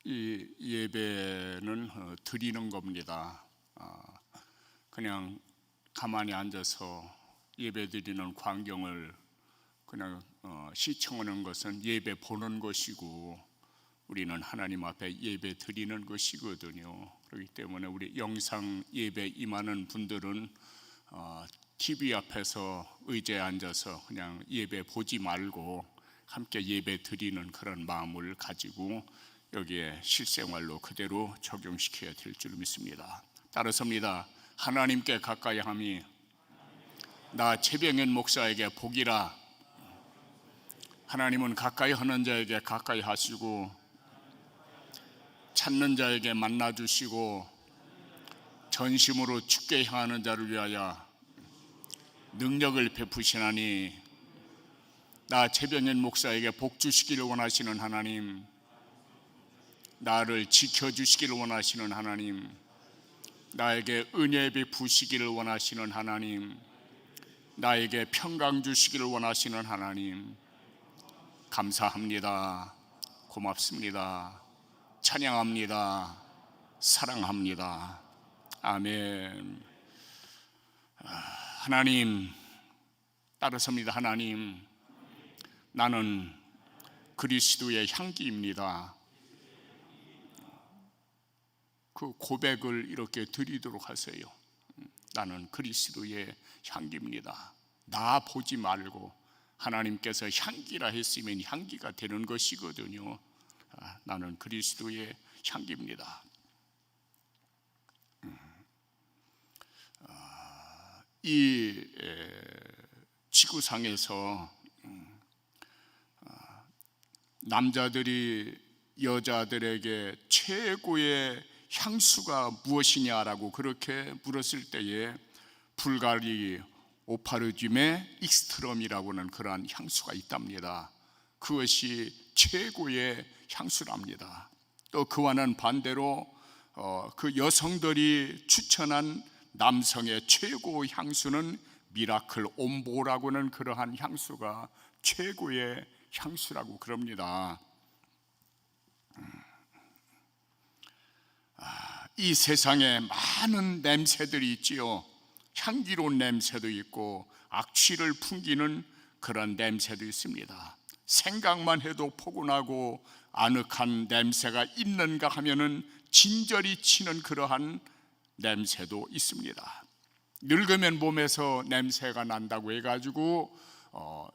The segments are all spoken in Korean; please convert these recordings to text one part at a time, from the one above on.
이 예배는 드리는 겁니다. 그냥 가만히 앉아서 예배 드리는 광경을 그냥 시청하는 것은 예배 보는 것이고, 우리는 하나님 앞에 예배 드리는 것이거든요. 그렇기 때문에 우리 영상 예배 임하는 분들은 TV 앞에서 의자에 앉아서 그냥 예배 보지 말고 함께 예배 드리는 그런 마음을 가지고 여기에 실생활로 그대로 적용시켜야 될 줄 믿습니다. 따라서입니다. 하나님께 가까이 함이 나 최병현 목사에게 복이라. 하나님은 가까이 하는 자에게 가까이 하시고 찾는 자에게 만나 주시고 전심으로 주께 향하는 자를 위하여 능력을 베푸시나니, 나 최병현 목사에게 복 주시기를 원하시는 하나님, 나를 지켜주시기를 원하시는 하나님, 나에게 은혜 베푸시기를 원하시는 하나님, 나에게 평강 주시기를 원하시는 하나님, 감사합니다. 고맙습니다. 찬양합니다. 사랑합니다. 아멘. 하나님, 따라서입니다. 하나님, 나는 그리스도의 향기입니다. 그 고백을 이렇게 드리도록 하세요. 나는 그리스도의 향기입니다. 나 보지 말고 하나님께서 향기라 했으면 향기가 되는 것이거든요. 나는 그리스도의 향기입니다. 이 지구상에서 남자들이 여자들에게 최고의 향수가 무엇이냐라고 그렇게 물었을 때에 불가리 오파르짐의 익스트럼이라고는 그러한 향수가 있답니다. 그것이 최고의 향수랍니다. 또 그와는 반대로 그 여성들이 추천한 남성의 최고 향수는 미라클 옴보라고는 그러한 향수가 최고의 향수라고 그럽니다. 이 세상에 많은 냄새들이 있지요. 향기로운 냄새도 있고 악취를 풍기는 그런 냄새도 있습니다. 생각만 해도 포근하고 아늑한 냄새가 있는가 하면은 진저리 치는 그러한 냄새도 있습니다. 늙으면 몸에서 냄새가 난다고 해가지고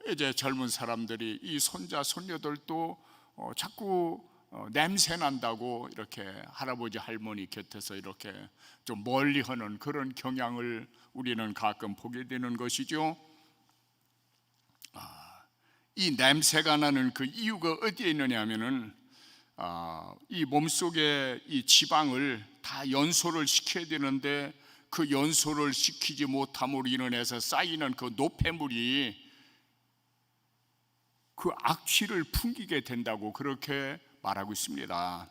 이제 젊은 사람들이 이 손자 손녀들도 자꾸 냄새 난다고 이렇게 할아버지 할머니 곁에서 이렇게 좀 멀리 하는 그런 경향을 우리는 가끔 보게 되는 것이죠. 이 냄새가 나는 그 이유가 어디에 있느냐 하면은 이 몸속에 이 지방을 다 연소를 시켜야 되는데 그 연소를 시키지 못함으로 인해서 쌓이는 그 노폐물이 그 악취를 풍기게 된다고 그렇게 말하고 있습니다.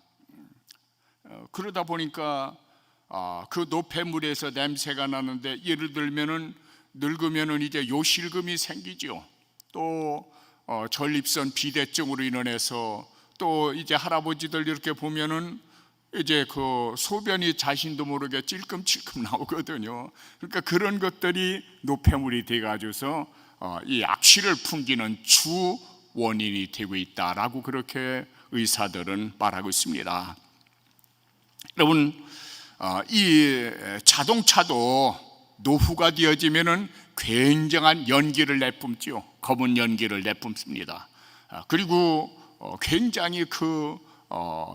그러다 보니까 그 노폐물에서 냄새가 나는데, 예를 들면은 늙으면은 이제 요실금이 생기죠. 또 전립선 비대증으로 인해서 또 이제 할아버지들 이렇게 보면은 이제 그 소변이 자신도 모르게 찔끔찔끔 나오거든요. 그러니까 그런 것들이 노폐물이 돼 가지고서 이 악취를 풍기는 주 원인이 되고 있다라고 그렇게 의사들은 말하고 있습니다. 여러분, 이 자동차도 노후가 되어지면은 굉장한 연기를 내뿜지요. 검은 연기를 내뿜습니다. 그리고 굉장히 그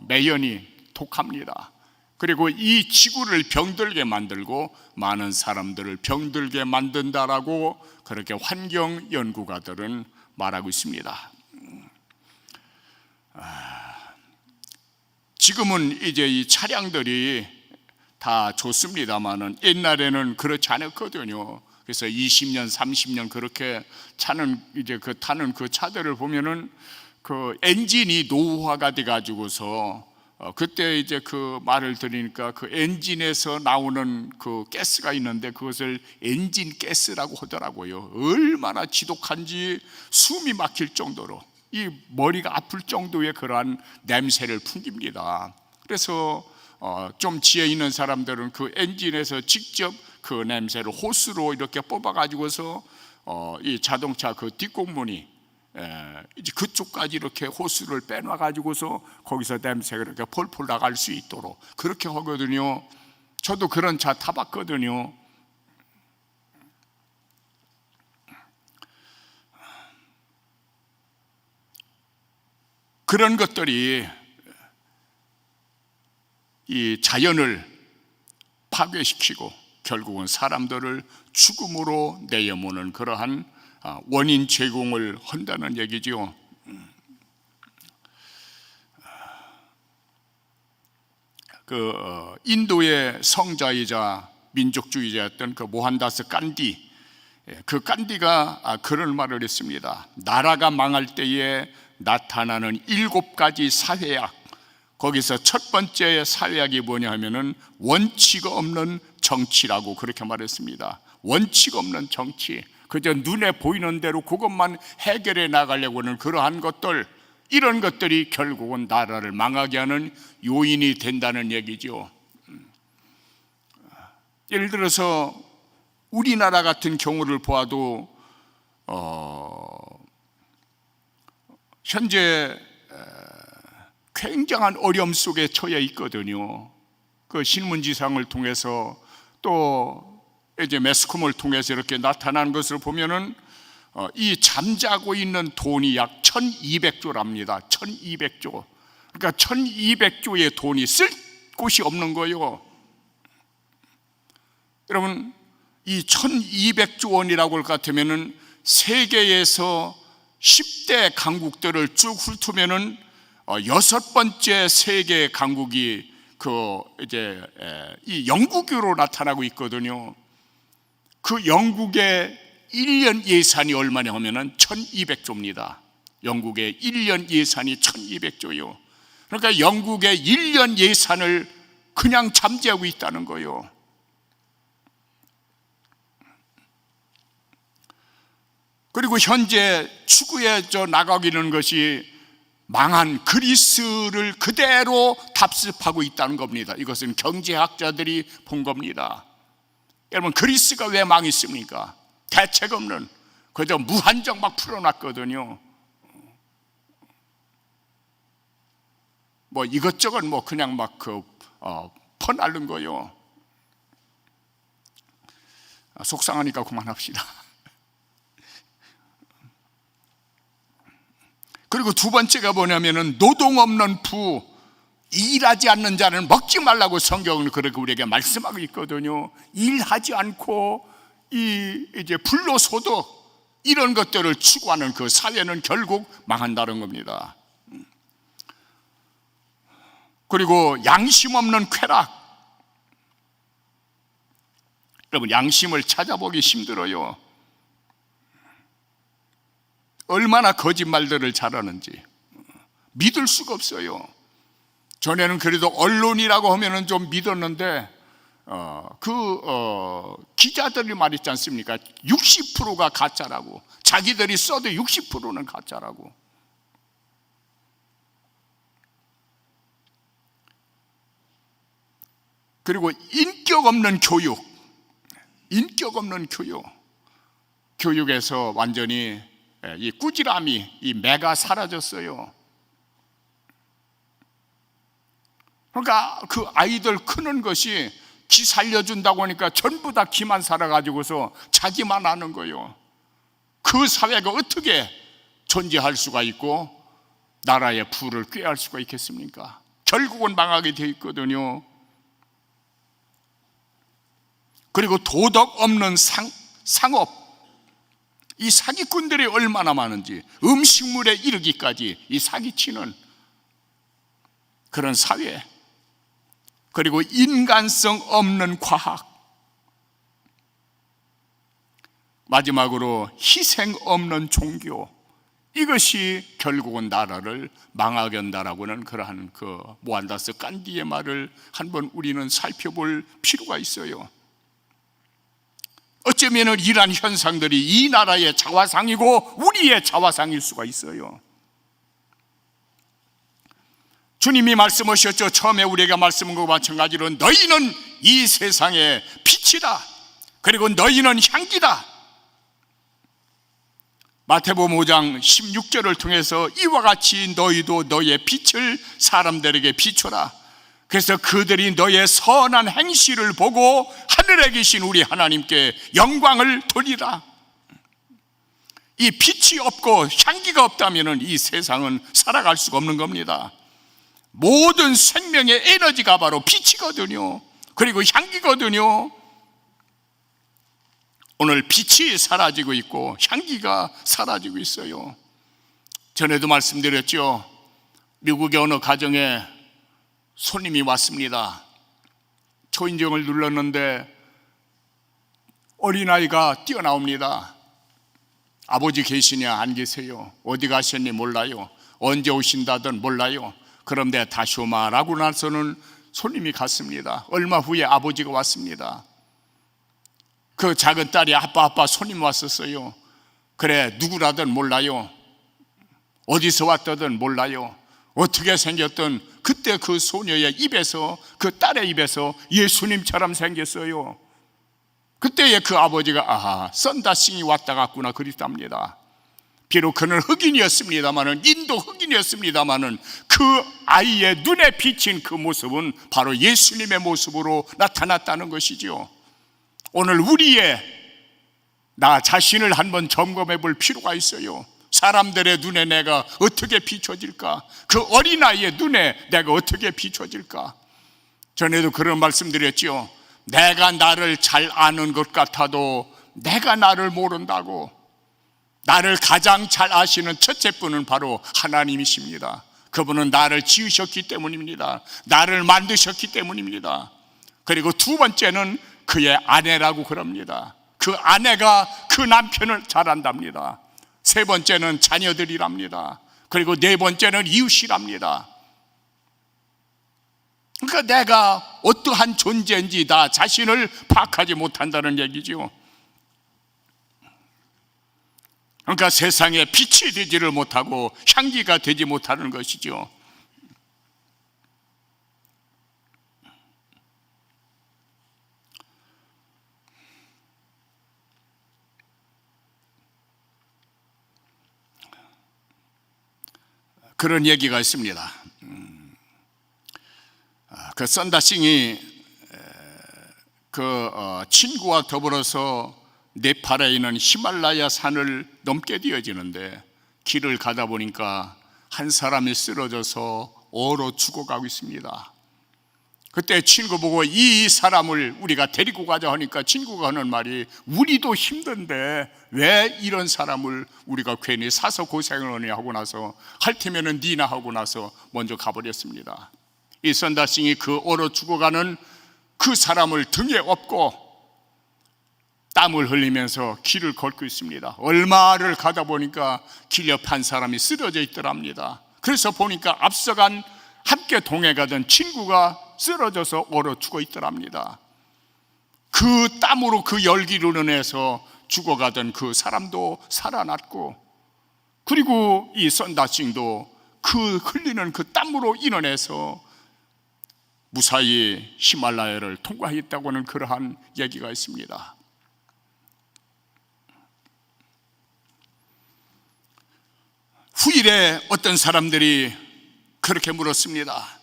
매연이 독합니다. 그리고 이 지구를 병들게 만들고 많은 사람들을 병들게 만든다라고 그렇게 환경 연구가들은 말하고 있습니다. 지금은 이제 이 차량들이 다 좋습니다만은 옛날에는 그렇지 않았거든요. 그래서 20년, 30년 그렇게 차는 이제 그 타는 그 차들을 보면은 그 엔진이 노후화가 돼 가지고서 그때 이제 그 말을 들으니까 그 엔진에서 나오는 그 가스가 있는데 그것을 엔진 가스라고 하더라고요. 얼마나 지독한지 숨이 막힐 정도로 이 머리가 아플 정도의 그러한 냄새를 풍깁니다. 그래서 좀 지혜 있는 사람들은 그 엔진에서 직접 그 냄새를 호스로 이렇게 뽑아 가지고서 이 자동차 그 뒷공문이 이제 그쪽까지 이렇게 호스를 빼놔 가지고서 거기서 냄새가 이렇게 폴폴 나갈 수 있도록 그렇게 하거든요. 저도 그런 차 타봤거든요. 그런 것들이 이 자연을 파괴시키고 결국은 사람들을 죽음으로 내어모는 그러한 원인 제공을 한다는 얘기죠. 그 인도의 성자이자 민족주의자였던 그 모한다스 깐디, 그 깐디가 그런 말을 했습니다. 나라가 망할 때에 나타나는 7가지 사회악, 거기서 첫 번째 사회악이 뭐냐 하면은 원칙 없는 정치라고 그렇게 말했습니다. 원칙 없는 정치, 그저 눈에 보이는 대로 그것만 해결해 나가려고 하는 그러한 것들, 이런 것들이 결국은 나라를 망하게 하는 요인이 된다는 얘기죠. 예를 들어서 우리나라 같은 경우를 보아도 현재 굉장한 어려움 속에 처해 있거든요. 그 신문지상을 통해서 또 이제 매스컴을 통해서 이렇게 나타난 것을 보면은 이 잠자고 있는 돈이 약 1200조랍니다. 1200조. 그러니까 1200조의 돈이 쓸 곳이 없는 거예요. 여러분, 이 1200조 원이라고 할 것 같으면은 세계에서 10대 강국들을 쭉 훑으면은 6번째 세계 강국이 이 영국으로 나타나고 있거든요. 그 영국의 1년 예산이 얼마냐 하면은 1200조입니다. 영국의 1년 예산이 1200조요. 그러니까 영국의 1년 예산을 그냥 잠재우고 있다는 거예요. 그리고 현재 추구해 나가기는 것이 망한 그리스를 그대로 답습하고 있다는 겁니다. 이것은 경제학자들이 본 겁니다. 여러분, 그리스가 왜 망했습니까? 대책 없는, 그저 무한정 막 풀어놨거든요. 뭐 이것저것 뭐 그냥 막 퍼날른 거요. 속상하니까 그만합시다. 그리고 두 번째가 뭐냐면은 노동 없는 부, 일하지 않는 자는 먹지 말라고 성경은 그렇게 우리에게 말씀하고 있거든요. 일하지 않고 이제 불로소득 이런 것들을 추구하는 그 사회는 결국 망한다는 겁니다. 그리고 양심 없는 쾌락. 여러분, 양심을 찾아보기 힘들어요. 얼마나 거짓말들을 잘하는지 믿을 수가 없어요. 전에는 그래도 언론이라고 하면은 좀 믿었는데 기자들이 말했지 않습니까? 60%가 가짜라고. 자기들이 써도 60%는 가짜라고. 그리고 인격 없는 교육. 인격 없는 교육. 교육에서 완전히 이 꾸지람이, 이 매가 사라졌어요. 그러니까 그 아이들 크는 것이 기 살려준다고 하니까 전부 다 기만 살아가지고서 자기만 아는 거예요. 그 사회가 어떻게 존재할 수가 있고 나라의 부를 꾀할 수가 있겠습니까? 결국은 망하게 돼 있거든요. 그리고 도덕 없는 상업, 이 사기꾼들이 얼마나 많은지, 음식물에 이르기까지 이 사기치는 그런 사회, 그리고 인간성 없는 과학, 마지막으로 희생 없는 종교, 이것이 결국은 나라를 망하게 한다라고 하는 그러한 그 모한다스 깐디의 말을 한번 우리는 살펴볼 필요가 있어요. 어쩌면 이러한 현상들이 이 나라의 자화상이고 우리의 자화상일 수가 있어요. 주님이 말씀하셨죠. 처음에 우리에게 말씀한 것과 마찬가지로 너희는 이 세상의 빛이다. 그리고 너희는 향기다. 마태복음 5장 16절을 통해서 이와 같이 너희도 너희의 빛을 사람들에게 비춰라. 그래서 그들이 너희의 선한 행실을 보고 하늘에 계신 우리 하나님께 영광을 돌리라. 이 빛이 없고 향기가 없다면 이 세상은 살아갈 수가 없는 겁니다. 모든 생명의 에너지가 바로 빛이거든요. 그리고 향기거든요. 오늘 빛이 사라지고 있고 향기가 사라지고 있어요. 전에도 말씀드렸죠. 미국의 어느 가정에 손님이 왔습니다. 초인종을 눌렀는데 어린아이가 뛰어나옵니다. 아버지 계시냐? 안 계세요. 어디 가셨니? 몰라요. 언제 오신다든 몰라요. 그런데 다시 오마라고 나서는 손님이 갔습니다. 얼마 후에 아버지가 왔습니다. 그 작은 딸이 아빠 손님 왔었어요. 그래, 누구라든 몰라요. 어디서 왔다든 몰라요. 어떻게 생겼든 그때 그 소녀의 입에서, 그 딸의 입에서 예수님처럼 생겼어요. 그때에 그 아버지가 아하, 썬다싱이 왔다 갔구나 그랬답니다. 비록 그는 흑인이었습니다마는, 인도 흑인이었습니다마는 그 아이의 눈에 비친 그 모습은 바로 예수님의 모습으로 나타났다는 것이죠. 오늘 우리의 나 자신을 한번 점검해 볼 필요가 있어요. 사람들의 눈에 내가 어떻게 비춰질까? 그 어린아이의 눈에 내가 어떻게 비춰질까? 전에도 그런 말씀드렸죠. 내가 나를 잘 아는 것 같아도 내가 나를 모른다고. 나를 가장 잘 아시는 첫째 분은 바로 하나님이십니다. 그분은 나를 지으셨기 때문입니다. 나를 만드셨기 때문입니다. 그리고 두 번째는 그의 아내라고 그럽니다. 그 아내가 그 남편을 잘 안답니다. 세 번째는 자녀들이랍니다. 그리고 네 번째는 이웃이랍니다. 그러니까 내가 어떠한 존재인지 나 자신을 파악하지 못한다는 얘기죠. 그러니까 세상에 빛이 되지를 못하고 향기가 되지 못하는 것이죠. 그런 얘기가 있습니다. 그 썬다싱이 친구와 더불어서 네팔에 있는 히말라야 산을 넘게 되어지는데 길을 가다 보니까 한 사람이 쓰러져서 얼어 죽어가고 있습니다. 그때 친구 보고 이 사람을 우리가 데리고 가자 하니까 친구가 하는 말이 우리도 힘든데 왜 이런 사람을 우리가 괜히 사서 고생을 하냐 하고 나서 할 테면은 니나 하고 나서 먼저 가버렸습니다. 이 썬다싱이 그 얼어 죽어가는 그 사람을 등에 업고 땀을 흘리면서 길을 걷고 있습니다. 얼마를 가다 보니까 길 옆에 한 사람이 쓰러져 있더랍니다. 그래서 보니까 앞서간 함께 동해 가던 친구가 쓰러져서 얼어 죽어 있더랍니다. 그 땀으로 그 열기로 인해서 죽어가던 그 사람도 살아났고, 그리고 이 썬다싱도 그 흘리는 그 땀으로 인해서 무사히 히말라야를 통과했다고는 그러한 얘기가 있습니다. 후일에 어떤 사람들이 그렇게 물었습니다.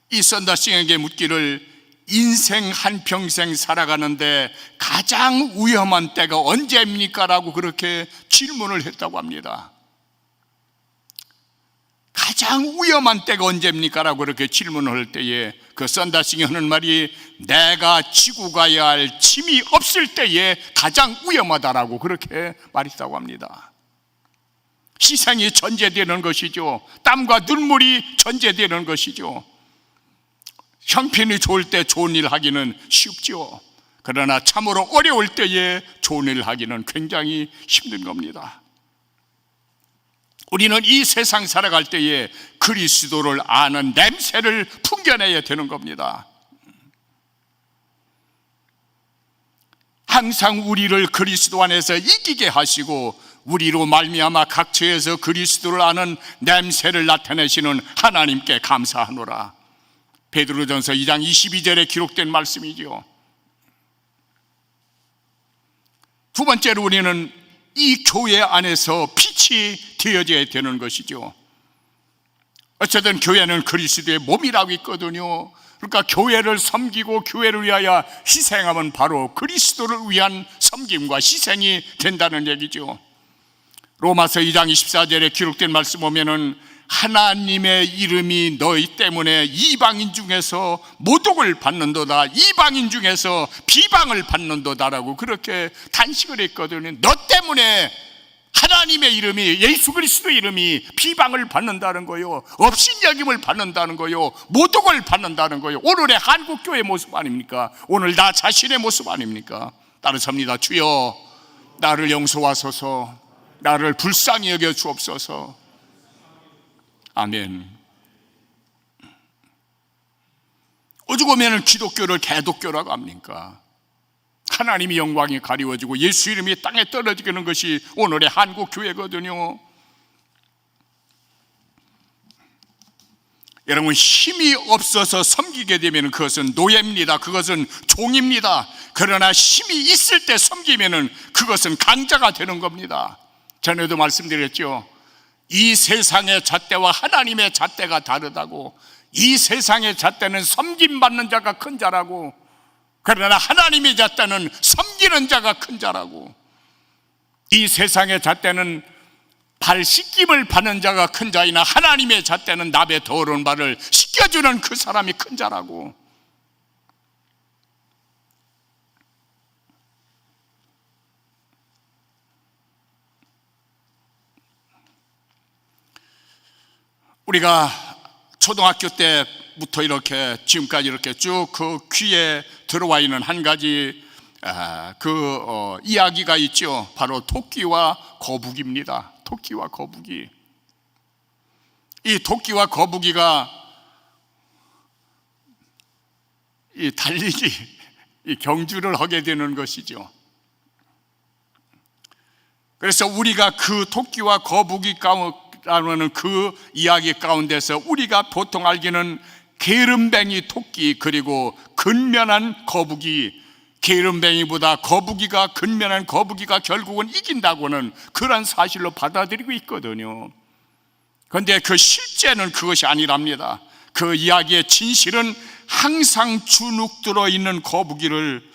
이 썬다싱에게 묻기를 인생 한평생 살아가는데 가장 위험한 때가 언제입니까? 라고 그렇게 질문을 했다고 합니다. 가장 위험한 때가 언제입니까? 라고 그렇게 질문을 할 때에 그 썬다싱이 하는 말이 내가 지고 가야 할 짐이 없을 때에 가장 위험하다라고 그렇게 말했다고 합니다. 희생이 전제되는 것이죠. 땀과 눈물이 전제되는 것이죠. 형편이 좋을 때 좋은 일 하기는 쉽죠. 그러나 참으로 어려울 때에 좋은 일 하기는 굉장히 힘든 겁니다. 우리는 이 세상 살아갈 때에 그리스도를 아는 냄새를 풍겨내야 되는 겁니다. 항상 우리를 그리스도 안에서 이기게 하시고 우리로 말미암아 각처에서 그리스도를 아는 냄새를 나타내시는 하나님께 감사하노라. 베드로전서 2장 22절에 기록된 말씀이죠. 두 번째로 우리는 이 교회 안에서 빛이 되어져야 되는 것이죠. 어쨌든 교회는 그리스도의 몸이라고 있거든요. 그러니까 교회를 섬기고 교회를 위하여 희생하면 바로 그리스도를 위한 섬김과 희생이 된다는 얘기죠. 로마서 2장 24절에 기록된 말씀 보면은 하나님의 이름이 너희 때문에 이방인 중에서 모독을 받는도다, 이방인 중에서 비방을 받는도다라고 그렇게 단식을 했거든요. 너 때문에 하나님의 이름이, 예수 그리스도 이름이 비방을 받는다는 거요, 업신여김을 받는다는 거요, 모독을 받는다는 거요. 오늘의 한국교회 모습 아닙니까? 오늘 나 자신의 모습 아닙니까? 따르삽니다. 주여 나를 용서하소서, 나를 불쌍히 여겨 주옵소서. 아멘. 오죽 오면은 기독교를 개독교라고 합니까? 하나님의 영광이 가리워지고 예수 이름이 땅에 떨어지는 것이 오늘의 한국 교회거든요. 여러분, 힘이 없어서 섬기게 되면 그것은 노예입니다. 그것은 종입니다. 그러나 힘이 있을 때 섬기면 그것은 강자가 되는 겁니다. 전에도 말씀드렸죠. 이 세상의 잣대와 하나님의 잣대가 다르다고. 이 세상의 잣대는 섬김받는 자가 큰 자라고, 그러나 하나님의 잣대는 섬기는 자가 큰 자라고. 이 세상의 잣대는 발 씻김을 받는 자가 큰 자이나 하나님의 잣대는 납의 더러운 발을 씻겨주는 그 사람이 큰 자라고. 우리가 초등학교 때부터 이렇게 지금까지 이렇게 쭉 그 귀에 들어와 있는 한 가지 이야기가 있죠. 바로 토끼와 거북이입니다. 토끼와 거북이. 이 토끼와 거북이가 이 달리기, 이 경주를 하게 되는 것이죠. 그래서 우리가 그 토끼와 거북이 라는 그 이야기 가운데서 우리가 보통 알기는 게으름뱅이 토끼 그리고 근면한 거북이, 게으름뱅이보다 거북이가, 근면한 거북이가 결국은 이긴다고는 그런 사실로 받아들이고 있거든요. 그런데 그 실제는 그것이 아니랍니다. 그 이야기의 진실은 항상 주눅 들어있는 거북이를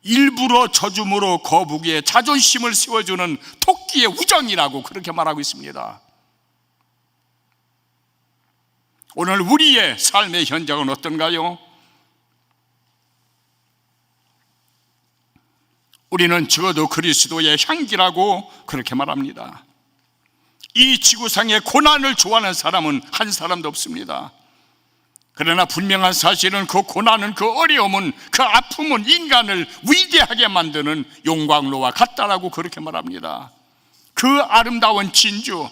일부러 져줌으로 거북이의 자존심을 세워주는 토끼의 우정이라고 그렇게 말하고 있습니다. 오늘 우리의 삶의 현장은 어떤가요? 우리는 적어도 그리스도의 향기라고 그렇게 말합니다. 이 지구상의 고난을 좋아하는 사람은 한 사람도 없습니다. 그러나 분명한 사실은 그 고난은, 그 어려움은, 그 아픔은 인간을 위대하게 만드는 용광로와 같다라고 그렇게 말합니다. 그 아름다운 진주,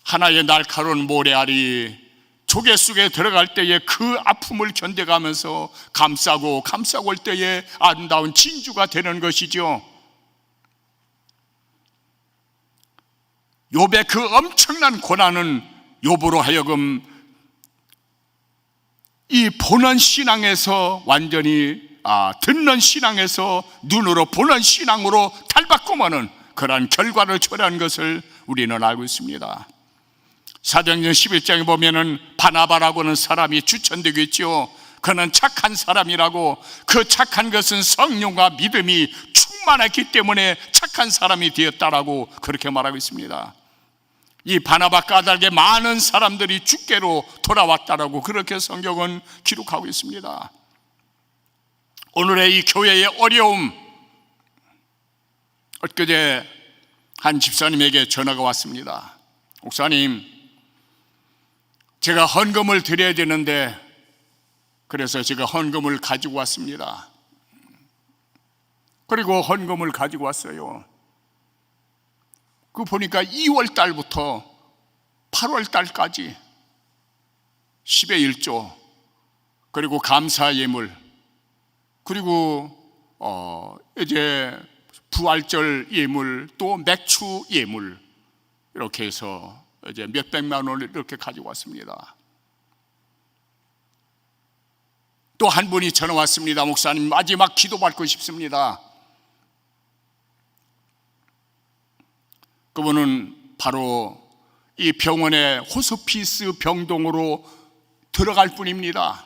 하나의 날카로운 모래알이 조개 속에 들어갈 때에 그 아픔을 견뎌가면서 감싸고 올 때에 아름다운 진주가 되는 것이죠. 욥의 그 엄청난 고난은 욥으로 하여금 이 보는 신앙에서 완전히 듣는 신앙에서 눈으로 보는 신앙으로 탈바꿈하는 그러한 결과를 초래한 것을 우리는 알고 있습니다. 사도행전 11장에 보면은 바나바라고 하는 사람이 추천되고 있죠. 그는 착한 사람이라고, 그 착한 것은 성령과 믿음이 충만했기 때문에 착한 사람이 되었다라고 그렇게 말하고 있습니다. 이 바나바 까닭에 많은 사람들이 주께로 돌아왔다라고 그렇게 성경은 기록하고 있습니다. 오늘의 이 교회의 어려움, 엊그제 한 집사님에게 전화가 왔습니다. 목사님, 제가 헌금을 드려야 되는데, 그래서 제가 헌금을 가지고 왔습니다. 그리고 헌금을 가지고 왔어요. 그 보니까 2월 달부터 8월 달까지 10의 1조, 그리고 감사 예물, 그리고 이제 부활절 예물, 또 맥주 예물, 이렇게 해서 이제 몇백만 원을 이렇게 가지고 왔습니다. 또 한 분이 전화 왔습니다. 목사님, 마지막 기도받고 싶습니다. 그분은 바로 이 병원의 호스피스 병동으로 들어갈 뿐입니다.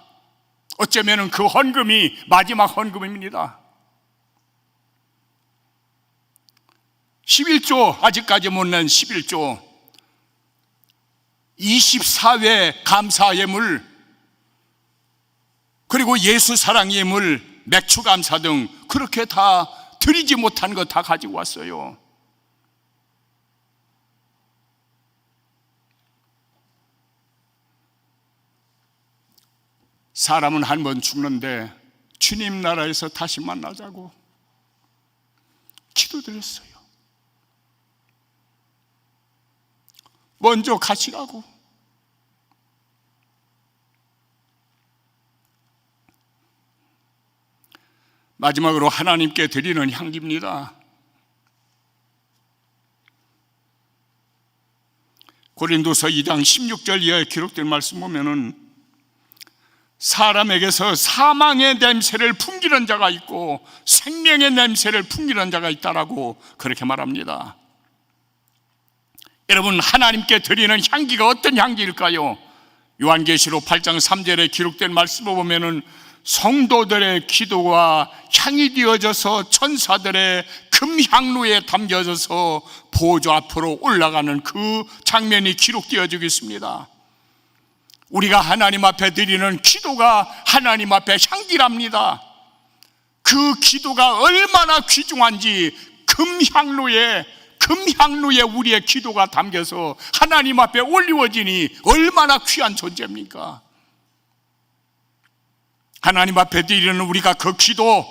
어쩌면 그 헌금이 마지막 헌금입니다. 11조, 아직까지 못 낸 11조, 24회 감사 예물, 그리고 예수 사랑 예물, 맥주 감사 등 그렇게 다 드리지 못한 거 다 가지고 왔어요. 사람은 한 번 죽는데 주님 나라에서 다시 만나자고 기도드렸어요. 먼저 가시라고. 마지막으로 하나님께 드리는 향기입니다. 고린도서 2장 16절 이하에 기록된 말씀 보면은 사람에게서 사망의 냄새를 풍기는 자가 있고 생명의 냄새를 풍기는 자가 있다라고 그렇게 말합니다. 여러분, 하나님께 드리는 향기가 어떤 향기일까요? 요한계시록 8장 3절에 기록된 말씀을 보면은 성도들의 기도가 향이 되어져서 천사들의 금향로에 담겨져서 보좌 앞으로 올라가는 그 장면이 기록되어지고 있습니다. 우리가 하나님 앞에 드리는 기도가 하나님 앞에 향기랍니다. 그 기도가 얼마나 귀중한지 금향로에 우리의 기도가 담겨서 하나님 앞에 올리워지니 얼마나 귀한 존재입니까? 하나님 앞에 드리는 우리가 그 기도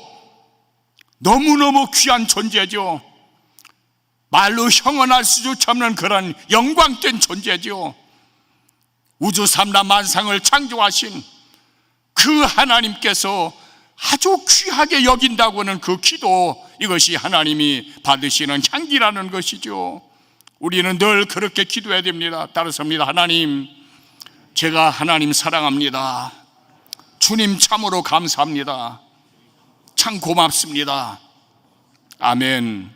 너무너무 귀한 존재죠. 말로 형언할 수조차 없는 그런 영광된 존재죠. 우주 삼라 만상을 창조하신 그 하나님께서 아주 귀하게 여긴다고는 그 기도, 이것이 하나님이 받으시는 향기라는 것이죠. 우리는 늘 그렇게 기도해야 됩니다. 따라서입니다. 하나님, 제가 하나님 사랑합니다. 주님 참으로 감사합니다. 참 고맙습니다. 아멘.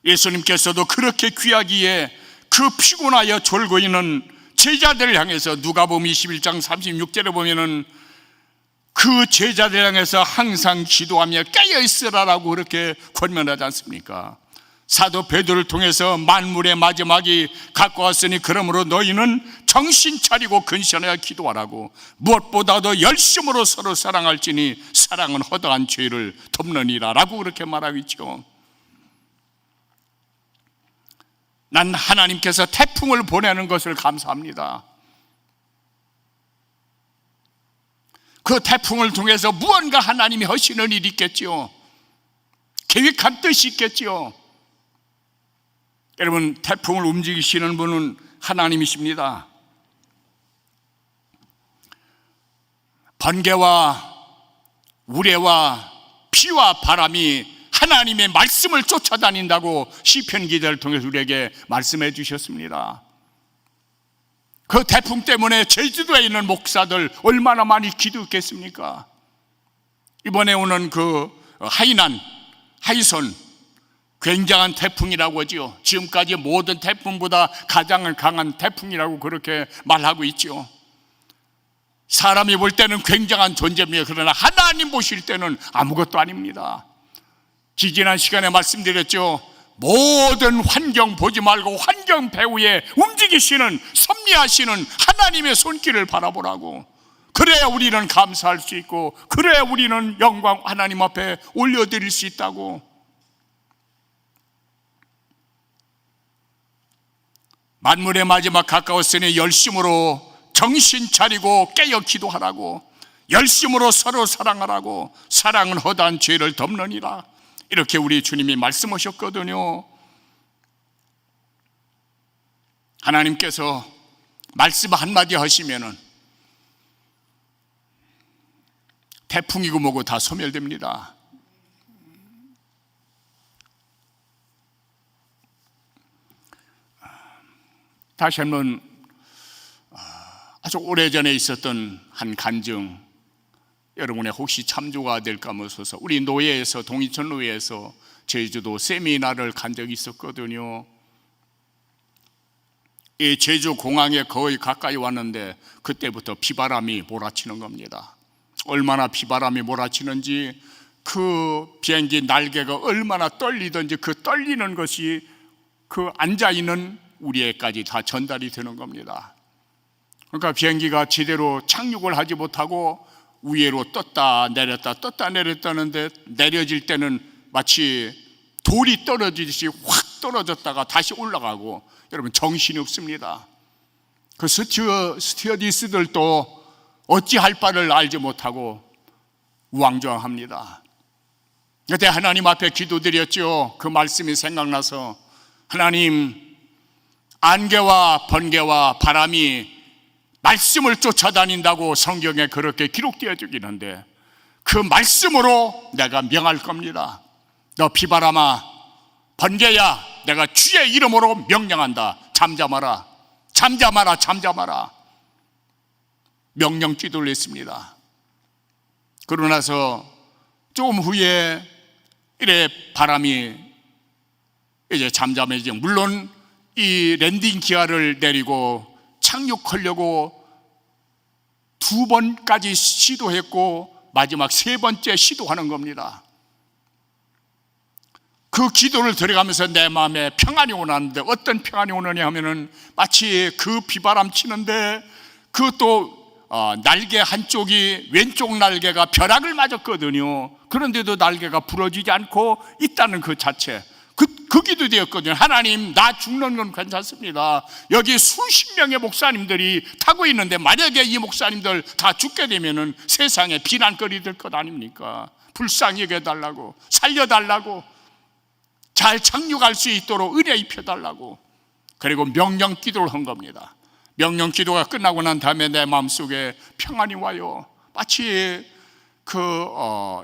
예수님께서도 그렇게 귀하기에 그 피곤하여 졸고 있는 제자들을 향해서 누가복음 21장 36절에 보면은 그 제자들을 향해서 항상 기도하며 깨어있으라라고 그렇게 권면하지 않습니까? 사도 베드로를 통해서 만물의 마지막이 가까웠으니 그러므로 너희는 정신 차리고 근신하여 기도하라고, 무엇보다도 열심으로 서로 사랑할지니 사랑은 허다한 죄를 덮느니라 라고 그렇게 말하고 있죠. 난 하나님께서 태풍을 보내는 것을 감사합니다. 그 태풍을 통해서 무언가 하나님이 하시는 일이 있겠지요. 계획한 뜻이 있겠지요. 여러분, 태풍을 움직이시는 분은 하나님이십니다. 번개와 우레와 비와 바람이 하나님의 말씀을 쫓아다닌다고 시편 기자를 통해서 우리에게 말씀해 주셨습니다. 그 태풍 때문에 제주도에 있는 목사들 얼마나 많이 기도했겠습니까? 이번에 오는 그 하이손, 굉장한 태풍이라고 하죠. 지금까지 모든 태풍보다 가장 강한 태풍이라고 그렇게 말하고 있죠. 사람이 볼 때는 굉장한 존재입니다. 그러나 하나님 보실 때는 아무것도 아닙니다. 지지난 시간에 말씀드렸죠. 모든 환경 보지 말고 환경 배후에 움직이시는, 섭리하시는 하나님의 손길을 바라보라고. 그래야 우리는 감사할 수 있고, 그래야 우리는 영광 하나님 앞에 올려드릴 수 있다고. 만물의 마지막 가까웠으니 열심으로 정신 차리고 깨어 기도하라고, 열심으로 서로 사랑하라고. 사랑은 허다한 죄를 덮느니라, 이렇게 우리 주님이 말씀하셨거든요. 하나님께서 말씀 한마디 하시면은 태풍이고 뭐고 다 소멸됩니다. 다시 한번 아주 오래전에 있었던 한 간증, 여러분의 혹시 참조가 될까 하면서 우리 노예에서, 동인천 노예에서 제주도 세미나를 간 적이 있었거든요. 이 제주 공항에 거의 가까이 왔는데 그때부터 비바람이 몰아치는 겁니다. 얼마나 비바람이 몰아치는지, 그 비행기 날개가 얼마나 떨리든지 그 떨리는 것이 그 앉아있는 우리에까지 다 전달이 되는 겁니다. 그러니까 비행기가 제대로 착륙을 하지 못하고 위로 떴다 내렸다는데, 내려질 때는 마치 돌이 떨어지듯이 확 떨어졌다가 다시 올라가고, 여러분 정신이 없습니다. 그 스튜어디스들도 어찌할 바를 알지 못하고 우왕좌왕합니다. 그때 하나님 앞에 기도드렸죠. 그 말씀이 생각나서, 하나님, 안개와 번개와 바람이 말씀을 쫓아다닌다고 성경에 그렇게 기록되어 있는데 그 말씀으로 내가 명할 겁니다. 너 비바람아, 번개야, 내가 주의 이름으로 명령한다. 잠잠하라, 잠잠하라, 잠잠하라. 명령 기도를 했습니다. 그러고 나서 조금 후에 이래 바람이 이제 잠잠해지죠. 물론 이 랜딩 기어를 내리고 착륙하려고 2번까지 시도했고 마지막 3번째 시도하는 겁니다. 그 기도를 들어가면서 내 마음에 평안이 오는데, 어떤 평안이 오느냐 하면은 마치 그 비바람 치는데 그것도 날개 한쪽이, 왼쪽 날개가 벼락을 맞았거든요. 그런데도 날개가 부러지지 않고 있다는 그 자체, 그 기도 되었거든요. 하나님, 나 죽는 건 괜찮습니다. 여기 수십 명의 목사님들이 타고 있는데 만약에 이 목사님들 다 죽게 되면은 세상에 비난거리 될 것 아닙니까? 불쌍히 여겨달라고, 살려달라고, 잘 착륙할 수 있도록 은혜 입혀달라고. 그리고 명령 기도를 한 겁니다. 명령 기도가 끝나고 난 다음에 내 마음속에 평안이 와요. 마치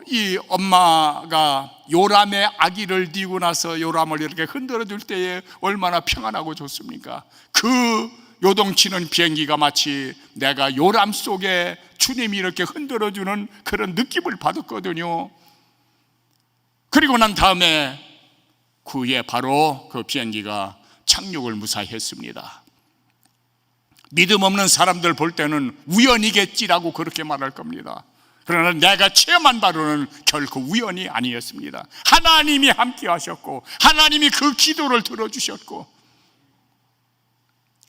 이 엄마가 요람의 아기를 뉘고 나서 요람을 이렇게 흔들어 줄 때에 얼마나 평안하고 좋습니까? 그 요동치는 비행기가 마치 내가 요람 속에 주님이 이렇게 흔들어 주는 그런 느낌을 받았거든요. 그리고 난 다음에 그 후에 바로 그 비행기가 착륙을 무사히 했습니다. 믿음 없는 사람들 볼 때는 우연이겠지라고 그렇게 말할 겁니다. 그러나 내가 체험한 바로는 결코 우연이 아니었습니다. 하나님이 함께 하셨고, 하나님이 그 기도를 들어주셨고,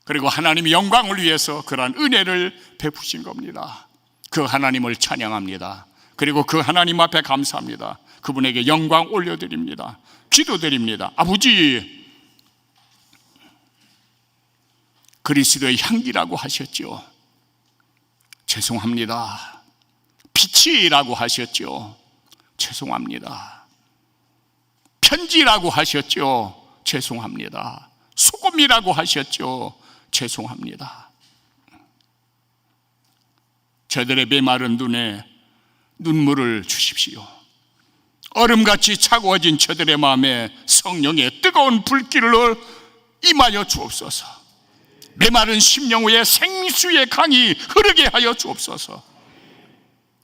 그리고 하나님이 영광을 위해서 그러한 은혜를 베푸신 겁니다. 그 하나님을 찬양합니다. 그리고 그 하나님 앞에 감사합니다. 그분에게 영광 올려드립니다. 기도드립니다. 아버지, 그리스도의 향기라고 하셨죠. 죄송합니다. 빛이라고 하셨죠. 죄송합니다. 편지라고 하셨죠. 죄송합니다. 소금이라고 하셨죠. 죄송합니다. 저들의 메마른 눈에 눈물을 주십시오. 얼음같이 차가워진 저들의 마음에 성령의 뜨거운 불길을 임하여 주옵소서. 메마른 심령 위에 생수의 강이 흐르게 하여 주옵소서.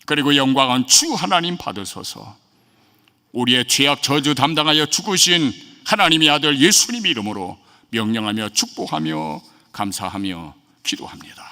그리고 영광은 주 하나님 받으소서. 우리의 죄악 저주 담당하여 죽으신 하나님의 아들 예수님 이름으로 명령하며 축복하며 감사하며 기도합니다.